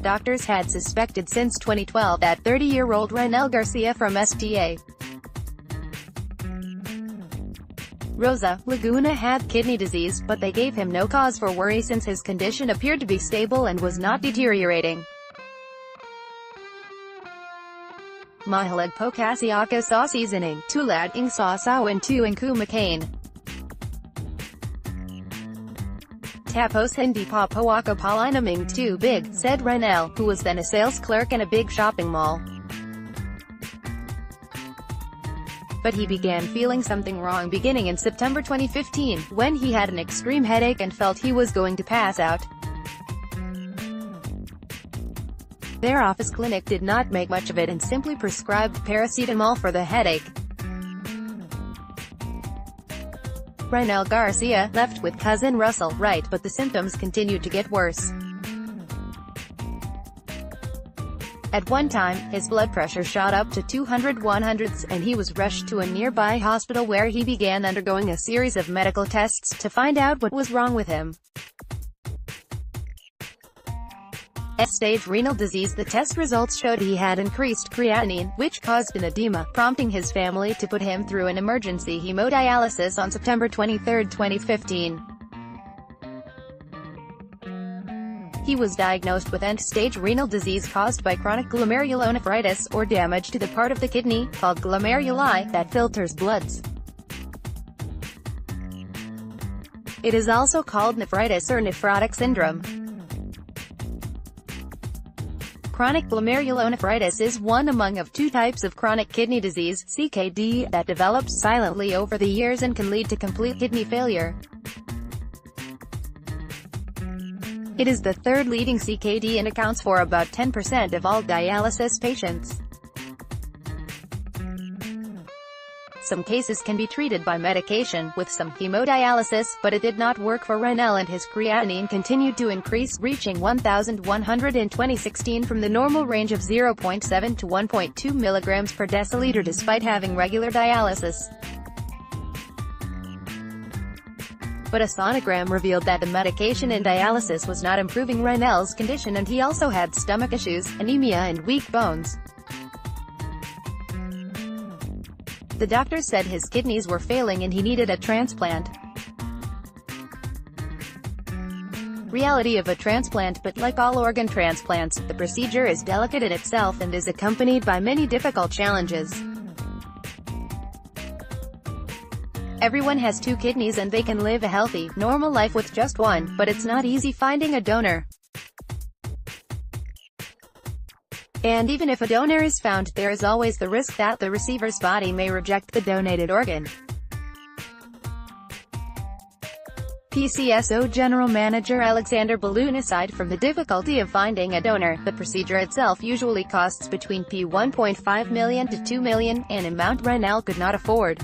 doctors had suspected since 2012 that 30-year-old Reinell Garcia from STA Rosa, Laguna had kidney disease, but they gave him no cause for worry since his condition appeared to be stable and was not deteriorating. Mahilig po kasi ako sa seasoning, tulad ng sawsawan tuwing kumakain. Tapos hindi pa po ako palainum ng tubig, said Reinell, who was then a sales clerk in a big shopping mall. But he began feeling something wrong beginning in September 2015, when he had an extreme headache and felt he was going to pass out. Their office clinic did not make much of it and simply prescribed paracetamol for the headache. Reinell Garcia left with cousin Russell, right, but the symptoms continued to get worse. At one time, his blood pressure shot up to 200/100s, and he was rushed to a nearby hospital where he began undergoing a series of medical tests to find out what was wrong with him. Stage renal disease. The test results showed he had increased creatinine, which caused an edema, prompting his family to put him through an emergency hemodialysis on September 23, 2015. He was diagnosed with end-stage renal disease caused by chronic glomerulonephritis, or damage to the part of the kidney, called glomeruli, that filters bloods. It is also called nephritis or nephrotic syndrome. Chronic glomerulonephritis is one among of two types of chronic kidney disease, CKD, that develops silently over the years and can lead to complete kidney failure. It is the third leading CKD and accounts for about 10% of all dialysis patients. Some cases can be treated by medication, with some hemodialysis, but it did not work for Reinell, and his creatinine continued to increase, reaching 1,100 in 2016 from the normal range of 0.7 to 1.2 milligrams per deciliter despite having regular dialysis. But a sonogram revealed that the medication and dialysis was not improving Reinell's condition, and he also had stomach issues, anemia and weak bones. The doctors said his kidneys were failing and he needed a transplant. Reality of a transplant. But like all organ transplants, the procedure is delicate in itself and is accompanied by many difficult challenges. Everyone has two kidneys and they can live a healthy, normal life with just one, but it's not easy finding a donor. And even if a donor is found, there is always the risk that the receiver's body may reject the donated organ. PCSO General Manager Alexander Balloon. Aside from the difficulty of finding a donor, the procedure itself usually costs between $1.5 million to $2 million, an amount Reinell could not afford.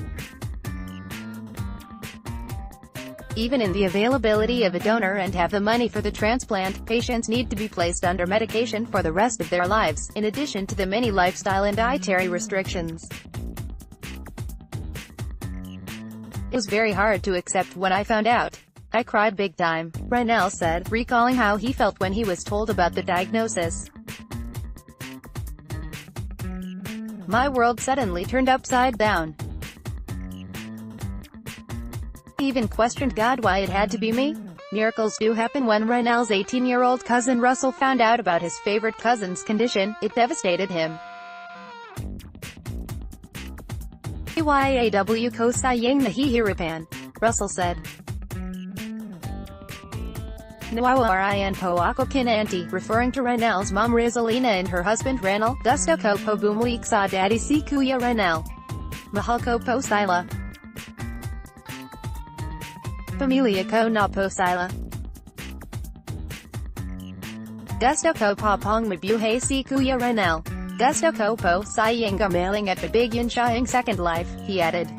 Even in the availability of a donor and have the money for the transplant, patients need to be placed under medication for the rest of their lives, in addition to the many lifestyle and dietary restrictions. It was very hard to accept when I found out. I cried big time, Reinell said, recalling how he felt when he was told about the diagnosis. My world suddenly turned upside down. I even questioned God why it had to be me. Miracles do happen. When Reinell's 18-year-old cousin Russell found out about his favorite cousin's condition, it devastated him. Ayaw ko sayang nahihirapan, Russell said. Nawawarayan po ako kina auntie, referring to Reinell's mom Rosalina and her husband Reinell. Gusto ko po bumalik sa daddy si Kuya Reinell. Mahal ko po sila. Pamilya ko na po sila. Gusto ko pa pong mabuhay si Kuya Reinell. Gusto ko po sayang gumaling at bibigyan siya ng second life, he added.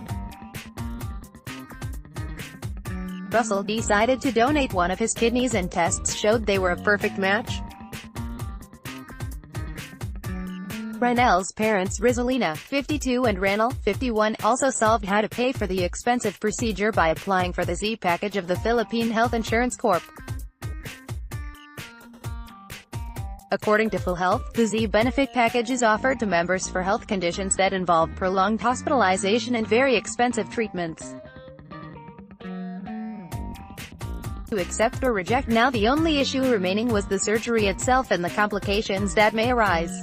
Russell decided to donate one of his kidneys and tests showed they were a perfect match. Reinell's parents, Rosalina, 52, and Reinell, 51, also solved how to pay for the expensive procedure by applying for the Z package of the Philippine Health Insurance Corp. According to Full Health, the Z benefit package is offered to members for health conditions that involve prolonged hospitalization and very expensive treatments. To accept or reject. Now the only issue remaining was the surgery itself and the complications that may arise.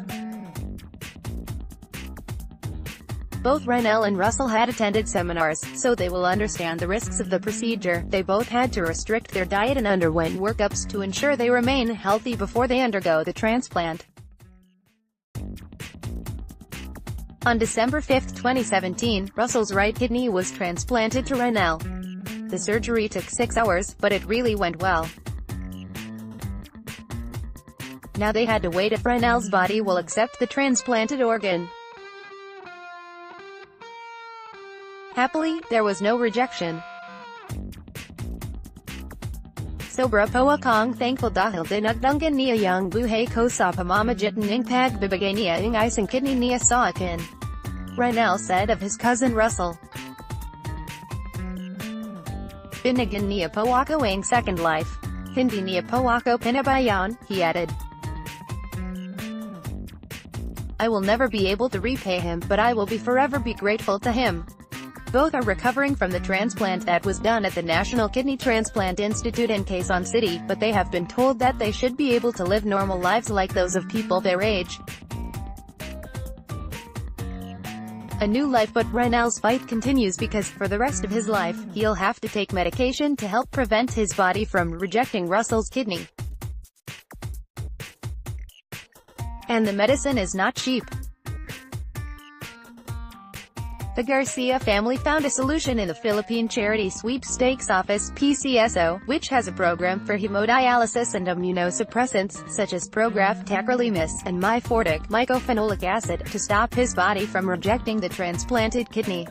Both Reinell and Russell had attended seminars, so they will understand the risks of the procedure. They both had to restrict their diet and underwent workups to ensure they remain healthy before they undergo the transplant. On December 5, 2017, Russell's right kidney was transplanted to Reinell. The surgery took 6 hours, but it really went well. Now they had to wait if Reinell's body will accept the transplanted organ. Happily, there was no rejection. Sobra po akong thankful dahil dinagdagan niya yung buhay ko sa pamamagitan ng pagbibigay niya ng isang kidney niya sa akin, Reinell said of his cousin Russell. Binigyan niya po ako ang second life. Hindi niya po ako pinabayaan, he added. I will never be able to repay him, but I will forever be grateful to him. Both are recovering from the transplant that was done at the National Kidney Transplant Institute in Quezon City, but they have been told that they should be able to live normal lives like those of people their age. A new life, but Reinell's fight continues because, for the rest of his life, he'll have to take medication to help prevent his body from rejecting Russell's kidney. And the medicine is not cheap. The Garcia family found a solution in the Philippine Charity Sweepstakes Office (PCSO), which has a program for hemodialysis and immunosuppressants, such as Prograf, tacrolimus, and myfortic mycophenolic acid, to stop his body from rejecting the transplanted kidney.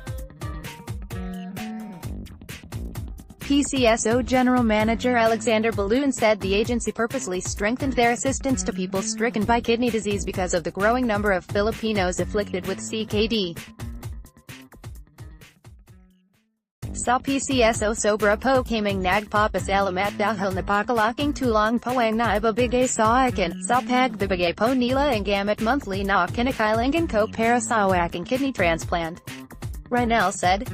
PCSO General Manager Alexander Balloon said the agency purposely strengthened their assistance to people stricken by kidney disease because of the growing number of Filipinos afflicted with CKD. Sa PCSO sobra po kaming nagpapasalamat dahil napakalaking tulong po ang naibabigay sa akin, sa pagbibigay po nila ang gamit monthly na kinakailangan ko para sa aking kidney transplant, Reinell said.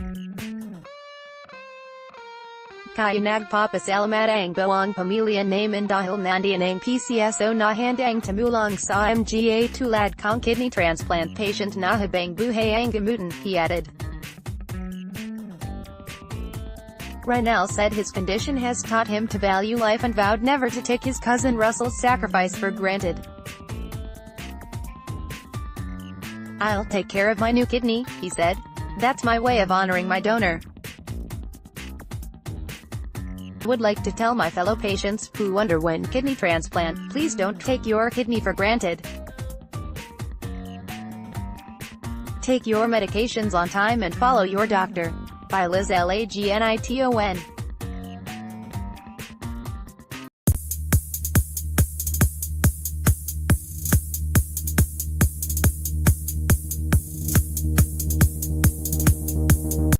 Kaya nagpapasalamat ang buong pamilya namin dahil nandiyan ang PCSO na handang tumulong sa mga tulad kong kidney transplant patient na habang buhay ang gamutan, he added. Reinell said his condition has taught him to value life and vowed never to take his cousin Russell's sacrifice for granted. I'll take care of my new kidney, he said. That's my way of honoring my donor. I would like to tell my fellow patients who underwent kidney transplant, please don't take your kidney for granted. Take your medications on time and follow your doctor. By Liz Lagniton.